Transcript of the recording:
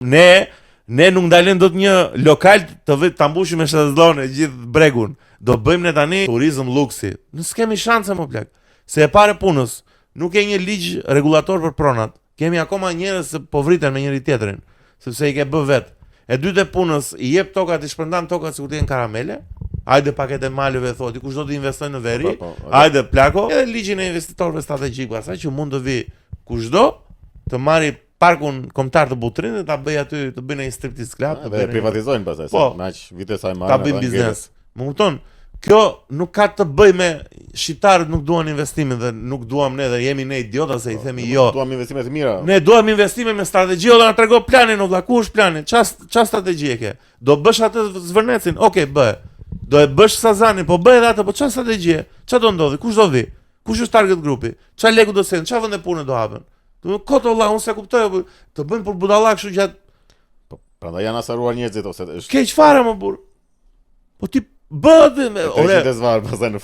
Ne nuk ndalen dot një lokal të vetë ta mbushim me shezllone gjithë bregun. Do bëjmë ne tani turizëm luksi. Ne s'kemi shanse më plak. Se e pare punës, nuk ke një ligj rregullator për pronat. Kemi akoma njerëz që po vriten me njëri tjetrin, sepse i ke bë vet. E dytë e punës, i jep tokat, i shpërndan tokat sikur të jenë karamele. Hajde paketë maleve thotë, kush do të investojë në veri? Hajde plako. Edhe ligjin e investitorëve strategjik, asaj që mund të vi kushdo të marrë parkun kombëtar të Butrinit, ta bëj aty, të bëjnë një striptease club, të privatizojnë pastaj, me aq vite sa marrën. Ta bëjnë biznes. Më kupton? Kjo nuk ka të bëj me shqiptarët nuk duan investimin dhe nuk duam ne dhe jemi ne idiota se i themi jo. Duam investime të mira. Ne duam investime me strategji, do na trego planin, o vlla, ku është plani? Ç'a strategji e ke? Do bësh atë Zvërnecin? Okej, bëj. Do e bësh Sazanin, po bëj edhe atë, po ç'a strategji? Ç'a do ndodhi? Kush do vi? Kush është target grupi? Ç'a leku do sen? Ç'a vende pune do hapen? Do koto vlla, unë se kuptoj, të bëjnë për budallak kështu gjatë. Prandaj janë asaruar njerëzit ose është. Keq fare më burr. Po ti bëhet me ore. Pastaj në